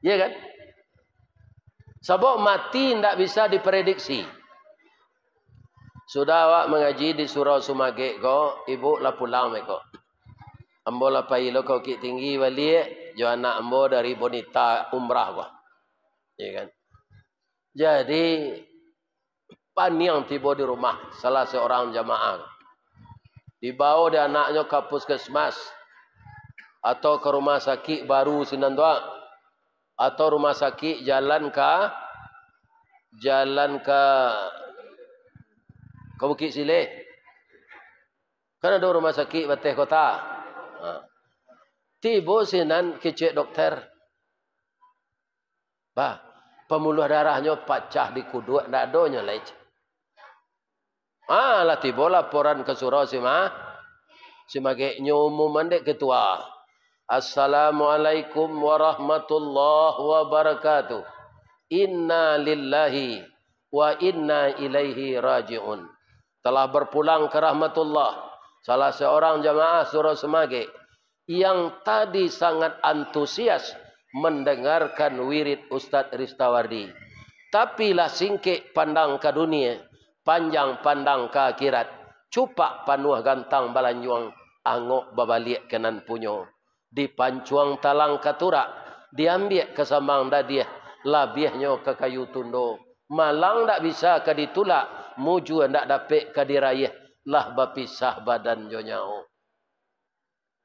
Iya kan? Sebab mati tidak bisa diprediksi. Sudah awak mengaji di surau Sumage ko, ibu lah pulang meko. Ambo lah pai lo kau ki tinggi balik. Jo anak ambo dari Bonita umrah gua. Ya kan? Jadi paniang tiba di rumah salah seorang jamaah. Dibawa dia anaknya ke puskesmas atau ke rumah sakit baru Sinandua atau rumah sakit jalan ke Bukit Sileh. Kan ada rumah sakit Bateh Kota. Tiba sinan kecek dokter. Bah, pembuluh darahnya pecah di kuduk, ndak adanya lec. Lah tiba laporan ke surau Simage nyumuman dek ketua. Assalamualaikum warahmatullahi wabarakatuh. Inna lillahi wa inna ilaihi raji'un. Telah berpulang ke rahmatullah salah seorang jamaah surau Semage yang tadi sangat antusias mendengarkan wirid Ustadz Ristawardi. Tapi lah singkik pandang ke dunia, panjang pandang ke akhirat. Cupak panuh gantang balanjuang, angok babalik kenan punyo. Dipancuang talang katurak, diambil ke sambang dadiah, labiahnya ke kayu tundo. Malang tak bisa ke ditulak, muju tak dapat ke dirayah, lah bapisah badan jonyao.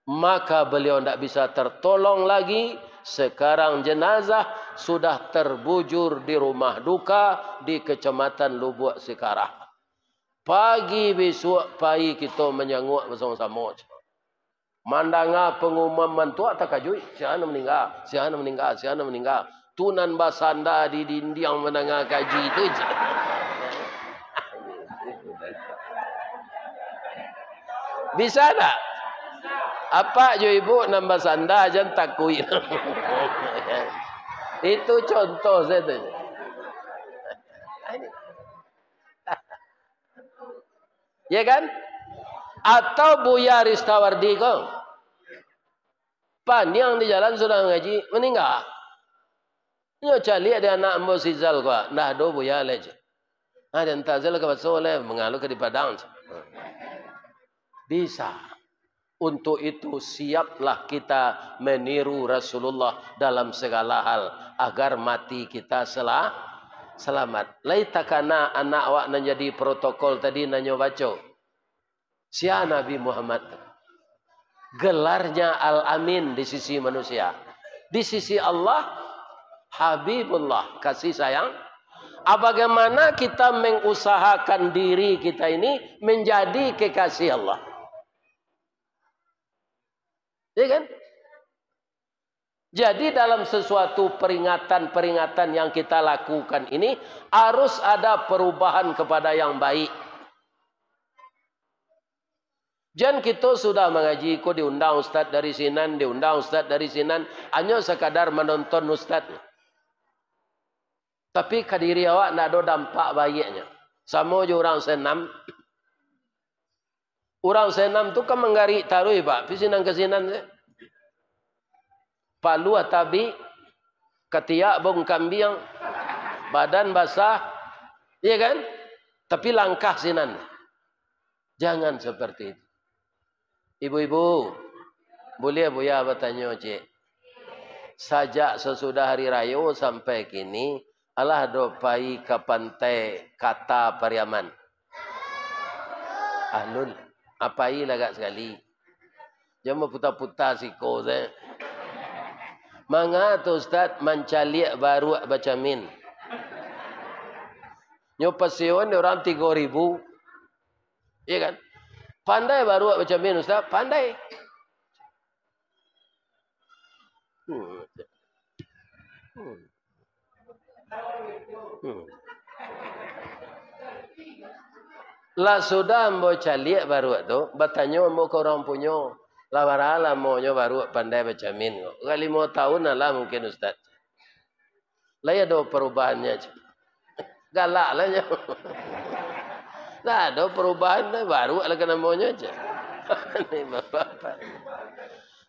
Maka beliau tidak bisa tertolong lagi. Sekarang jenazah sudah terbujur di rumah duka di Kecamatan Lubuk Sekarah. Pagi besok pagi kita menyanguk bersama-sama. Mandanga pengumuman mantua tak kajui. Siapa meninggal. Tunan basanda di dinding menengah kaji itu je. Bisa tak? Apa jo ibu nambah sanda jangan takui. Itu contoh saya tu. Ya kan? Atau Buya Ristawardi kau. Paniang di jalan sudah ngaji meninggal. Nyo cali ada anak ambo Sizal kau. Dah do Buya lej. Dan tazal ke basole mengalu ke di Padang. Bisa. Untuk itu siaplah kita meniru Rasulullah dalam segala hal agar mati kita selamat. Laitakana anak awak nak jadi protokol tadi nanyo baca. Sia Nabi Muhammad. Gelarnya Al-Amin di sisi manusia. Di sisi Allah Habibullah, kasih sayang. Bagaimana kita mengusahakan diri kita ini menjadi kekasih Allah. Ya kan? Jadi dalam sesuatu peringatan-peringatan yang kita lakukan ini harus ada perubahan kepada yang baik. Jangan kita sudah mengaji, kok diundang ustaz dari sinan, diundang ustaz dari sinan, hanya sekadar menonton ustaz. Tapi kadiri awak nak ada dampak baiknya. Sama je orang senam. Orang senam tu kan menggari taruh pak, pisinan ke sinan. Palu atabi, ketiak bong kambing, badan basah, iya kan? Tapi langkah sinan. Jangan seperti itu. Ibu-ibu, boleh Buya bertanya cik. Sajak sesudah hari raya sampai kini, Allah dopai ke pantai kata Pariaman. Ahlul, apai lagak sekali. Jangan putar-putar siko saya. Manga tu ustaz mencaliak baru baca min. Nyopasion orang 3.000. Iya kan? Pandai baru baca min ustaz, pandai. Lah sudah mau caliak baru tu, bertanya mau ke orang punya. Lawara monya baru pandai baca min. Kali 5 tahun lah mungkin ustaz. Lah ya ada perubahannya. Galak lah ya. Nah, ada perubahan baru lah kena maunya aja. Ini bapak.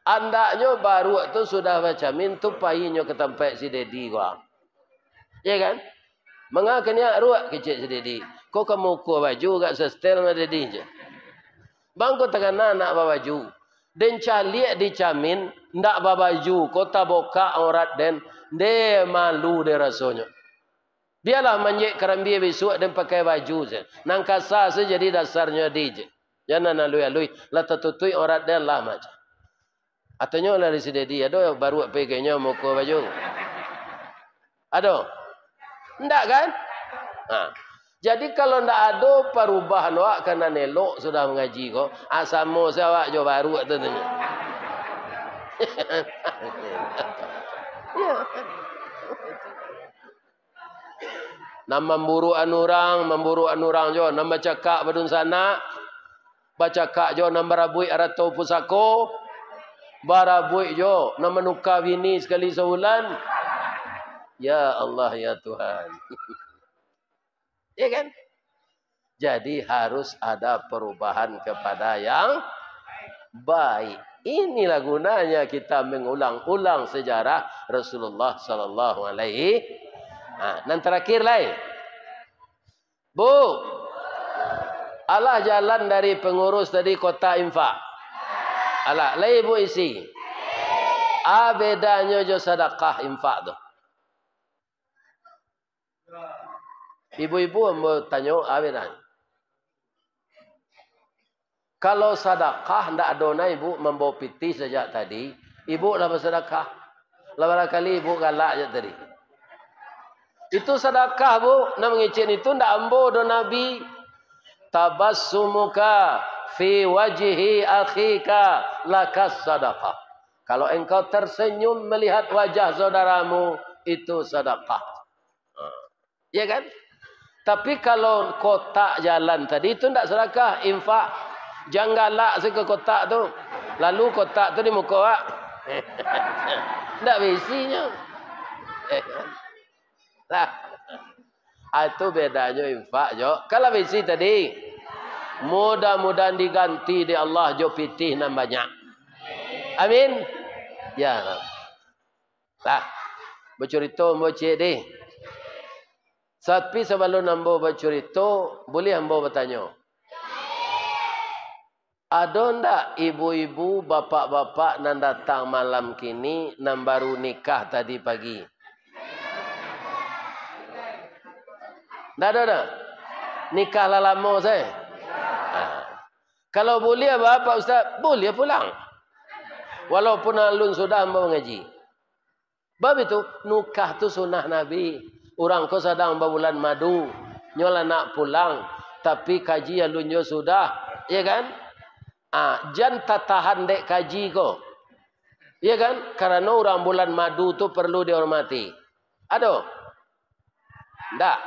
Andaknya baru tu sudah baca min tu payinya ke tempat si Dedi gua. Ya kan? Mengakanya ruak kecil si Dedi. Kau kamu ku baju gak sestel sama Dedi je. Bang kau tekan nak bawa baju. Den caliak dicamin ndak bawa baju. Kau tak boka aurat den. Dia malu dia rasanya. Biarlah manjek kerambi besok dan pakai baju je. Nang kasar saja jadi dasarnya dia je. Jangan alui-alui. Lah tertutui aurat dan lah macam. Atanya lah dari si Dedi. Ada baru pegangnya mau ke baju. Ada? Ndak kan? Ha. Jadi kalau ndak ada perubahan awak kena nelok sudah mengaji kok. Asamo saya jo baru katanya. Ya. Nama memburu orang jo, nama cakak badun sana. Bacakak jo nama rabui arato pusako. Barabui jo nama nuka bini sekali sebulan. Ya Allah ya Tuhan. Ya kan? Jadi harus ada perubahan kepada yang baik. Inilah gunanya kita mengulang-ulang sejarah Rasulullah sallallahu alaihi. Dan terakhir lain. Bu. Allah jalan dari pengurus tadi kota infak. Allah, lai bu isi. Bedanya jo sedekah infak tu. Ibu-ibu mau tanya bedanya. Kalau sedekah ndak adona ibu membawa piti sejak tadi, ibu dah bersedekah. Lah kali ibu galak je tadi. Itu sedekah bu, nak mengicin itu ndak ambo do Nabi. Tabassumuka fi wajhi akhika lakas sedekah. Kalau engkau tersenyum melihat wajah saudaramu itu sedekah. Ya kan? Tapi kalau kotak jalan tadi itu tidak sedekah, infak. Jangan galak ke kotak tu. Lalu kotak tu di muka awak. Tidak bisinya. Lah. Itu bedanya infak jo. Kalau bisi tadi, mudah-mudahan diganti di Allah jo pitih nan banyak. Amin. Ya. Lah. Bercerita mbok deh. Tapi sebelum ambo bercerita, boleh ambo bertanya. Ada ndak ibu-ibu, bapak-bapak nan datang malam kini nan baru nikah tadi pagi? Ndak ada dah. Nikah lah lama saya. Kalau boleh apa Ustaz? Boleh pulang. Walaupun alun sudah mau mengaji. Bab itu nikah tu sunnah Nabi. Orang ko sedang bulan madu, nyola nak pulang, tapi kaji alunnya sudah, ya kan? Jan tahan dek kaji ko. Ya kan? Karena orang bulan madu tu perlu dihormati. Ada? Ndak.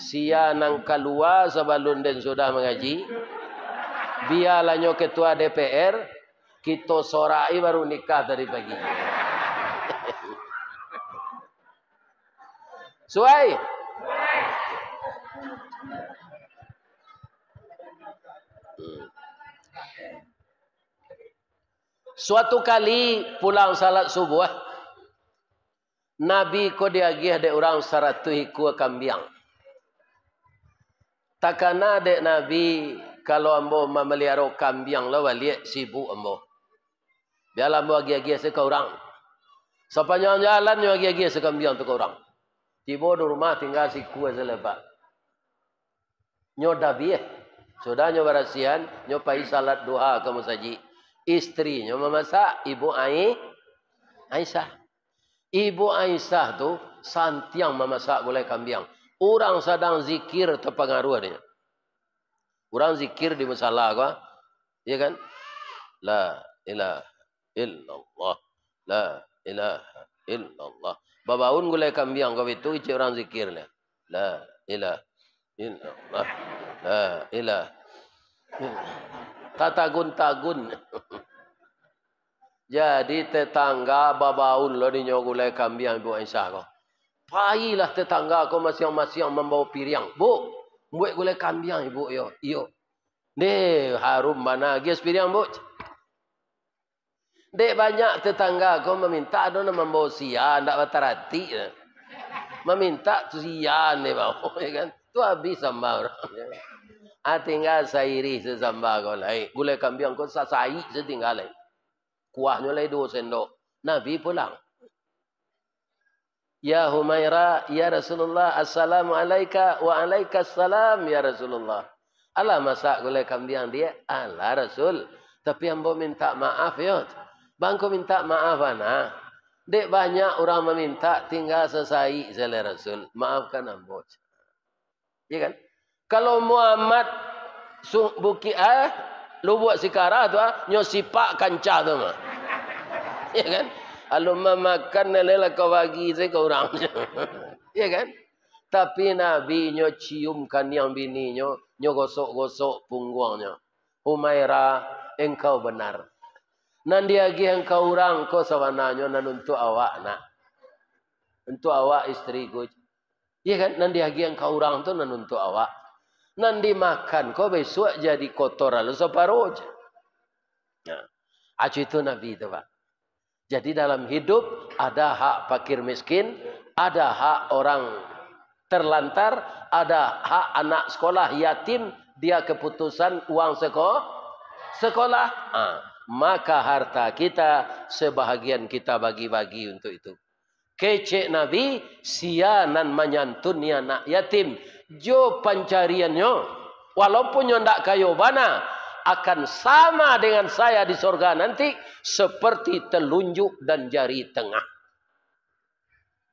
Sia nang keluar sebelum den sudah mengaji. Biarlah nyo ketua DPR, kita sorai baru nikah dari pagi. Suai. Suatu kali pulang salat subuh, Nabi ko diagih de orang 100 ekor kambing. Takana de Nabi kalau ambo memelihara kambing lah balik sibuk ambo. Biarlah ambo agih-agih sekorang. Sepanjang jalan nyo agih-agih sekambing tu korang. Tiba di rumah tinggal si kuah selepas. Nyo dabi sudah nyo berasihan, nyo pai salat duha ke masjid. Istri nyo memasak, Ibu Aisyah. Ibu Aisyah tu santiang memasak gulai kambing. Orang sedang zikir terpengaruh dia. Orang zikir di masalah kau, ya kan? La ilaha illallah, la ilaha illallah. Babaun gulai kambing kau itu isi orang zikir lah. La ilaha illallah, la ilaha illallah. Tatagun-tagun. Jadi tetangga babaun lo di nyogulai kambing Ibu Aisyah kau. Pailah tetangga kau masing-masing membawa piring. Bu, buat gulai kambing Ibu yo. Iyo. Deh harum mana gas piring bu. Dek banyak tetangga kau meminta ada nama membawa sian, ndak batarati. Meminta tu sian deh bawa, ya kan? Tu habis sambal orang. Tinggal sairi sesambal kau lai. Gulai kambing kau sasai setinggal lai. Kuahnya lai 2 sendok. Nabi pulang. Ya Humaira, ya Rasulullah, assalamu alaika wa alaikassalam ya Rasulullah. Allah masak gulai kambing dia, Allah Rasul. Tapi ambo minta maaf ya. Bangko minta maaf ana. Dek banyak orang meminta tinggal selesai sele Rasul. Maafkan ambo. Ya kan? Kalau Muhammad buki lu buat sikara tu nyo sipak kancah tu mah. Ya kan? Alumma makan lela kau bagi saya kau orang. Ya kan? Tapi Nabi nyo ciumkan yang bini nyo gosok-gosok punggungnya. Humaira, engkau benar. Nan dia gi engkau orang ko sawananya nan untuk awak nak. Untuk awak istriku. Ya kan? Nan dia gi engkau orang tu nan untuk awak. Nan dimakan ko besok jadi kotor lalu separuh. Ya. Acu itu Nabi itu Pak. Jadi dalam hidup ada hak fakir miskin, ada hak orang terlantar, ada hak anak sekolah yatim, dia keputusan uang sekolah. Maka harta kita sebahagian kita bagi-bagi untuk itu. Kecek Nabi sianan menyantuni anak yatim. Jo pencariannya walaupun nyo ndak kayo bana akan sama dengan saya di surga nanti seperti telunjuk dan jari tengah.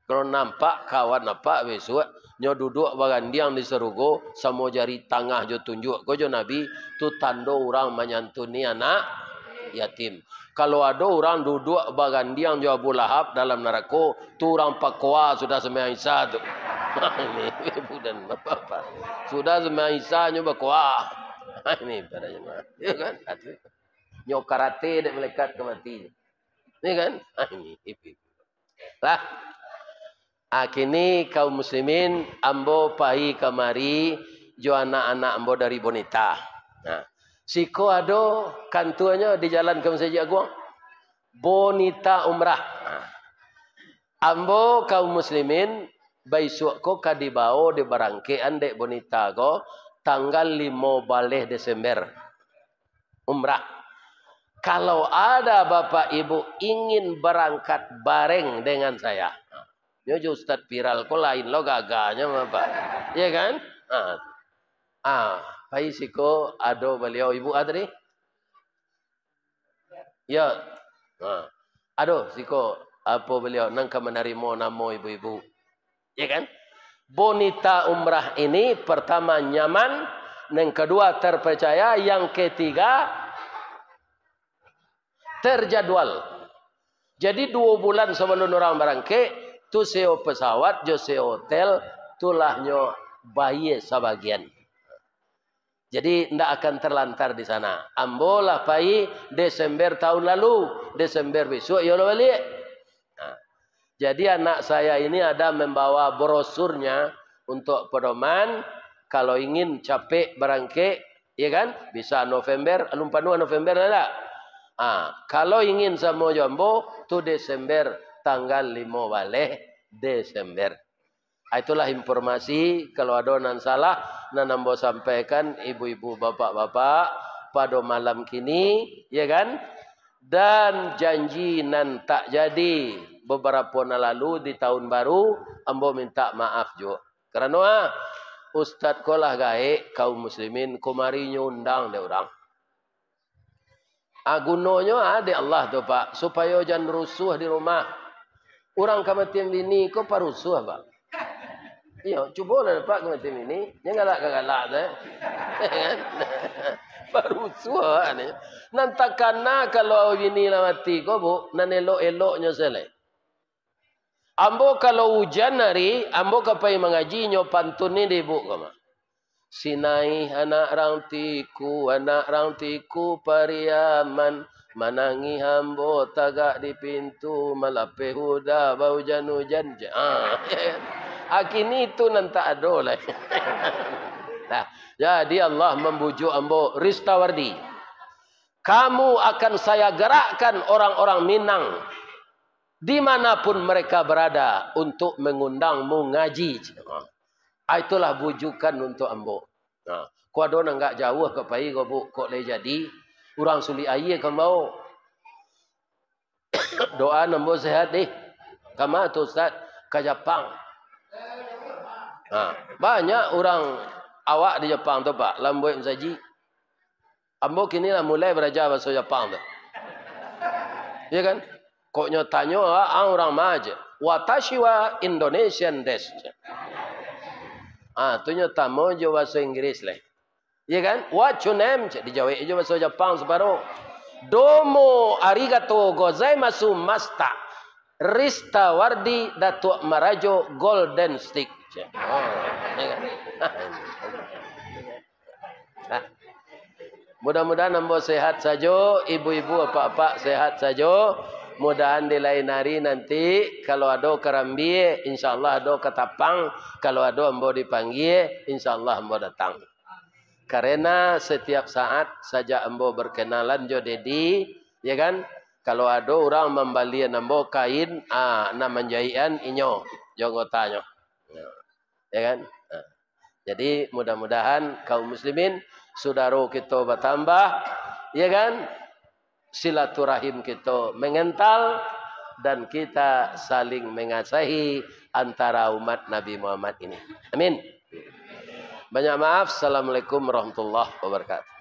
Kalau nampak kawan nampak besok nyo duduk bagandiang di serugo samo jari tengah jo tunjuk ko jo Nabi tu tando orang menyantuni anak yatim. Kalau ada orang duduk bagandiang jo Abu Lahab dalam neraka tu orang pakwa sudah semai Isa tu. Ini budan apa-apa. Sudah semai Isa nyo bakwa. Ini pada jemaah. Ya kan? Nyo karate dek melekat ke mati. Ini kan? Ini ipi. Lah. Kini kaum muslimin ambo pai kamari jo anak-anak ambo dari Bonita. Nah, siko ado kantuanya di jalan ke Masjid Agung. Bonita umrah. Nah, ambo kaum muslimin baisuk ko kadibao di barangkean dek Bonita ko tanggal 5 Desember. umrah. Kalau ada Bapak Ibu ingin berangkat bareng dengan saya. Ini Ustaz viral kok lain lo gagahnya Bapak. Iya kan? Pai siko ado beliau ibu adri. Ya. Aduh siko apa beliau nangka menerima nama ibu-ibu. Ya kan? Bonita umrah ini pertama nyaman, yang kedua terpercaya, yang ketiga terjadwal. Jadi 2 bulan sebelum orang berangkat, tu seo pesawat, jo seo hotel, tulahnya bayi sebagian. Jadi tidak akan terlantar di sana. Ambolah pai Desember tahun lalu, Desember besok ya balik. Jadi anak saya ini ada membawa brosurnya untuk pedoman. Kalau ingin capek berangkat, ya kan? Bisa November, lupa November ada. Kalau ingin sama Jambo, tu Desember tanggal 5 balik Desember. Itulah informasi. Kalau ada yang salah, Nambo sampaikan ibu-ibu, bapak-bapak pada malam kini, ya kan? Dan janji nan tak jadi beberapa tahun lalu di tahun baru, ambo minta maaf juga. Karena Ustaz kolah gaek kaum muslimin kumari nyundang de orang. Gunanya ada Allah tu Pak, supaya jangan rusuh di rumah. Orang kematian ini kok parusuh Pak. Iya, coba lah Pak kematian ini, jangan galak-galak deh. Parusuh ni. Nantakana kalau ini lah mati kau bu, nan elok-eloknya selai. Ambo kalau hujan hari, ambo kapai mengaji nyo pantun ni di bu kama. Sinai anak rangtiku pariaman, manangi hambo tagak di pintu malape huda bau hujan. Akini itu nanti ada lah. Nah, jadi Allah membujuk ambo Ristawardi. Kamu akan saya gerakkan orang-orang Minang dimanapun mereka berada untuk mengundangmu ngaji. Itulah bujukan untuk ambo. Kau ada enggak jauh ke pai kau bu, kok leh jadi orang suli aye kan mau. Doa ambo sehat deh. Kama tu Ustaz ke Jepang. Banyak orang awak di Jepang tu Pak, lamboy saji. Ambo kini lah mulai belajar bahasa Jepang tu. Ya kan? Kok nyatanya orang maja. Watashi wa Indonesian desu. Tu nyata mo jo bahasa Inggris lah. Ya kan? What your name? Dijawab jo bahasa Jepang separuh. Domo arigato gozaimasu masta. Ristawardi Datuk Marajo Golden Stick. Ya kan? Mudah-mudahan ambo sehat saja, ibu-ibu apa-apa sehat saja. Mudahan di lain hari nanti kalau ada kerambi, insyaallah ada ketapang. Kalau ada ambo dipanggil, insyaallah ambo datang. Karena setiap saat saja ambo berkenalan jo dedi, ya kan? Kalau ada orang membalian ambo kain, menjahitan inyo, jongotanyo. Ya kan? Jadi mudah-mudahan kaum muslimin saudara kita bertambah, ya kan? Silaturahim kita mengental dan kita saling mengasihi antara umat Nabi Muhammad ini. Amin. Banyak maaf. Assalamualaikum warahmatullahi wabarakatuh.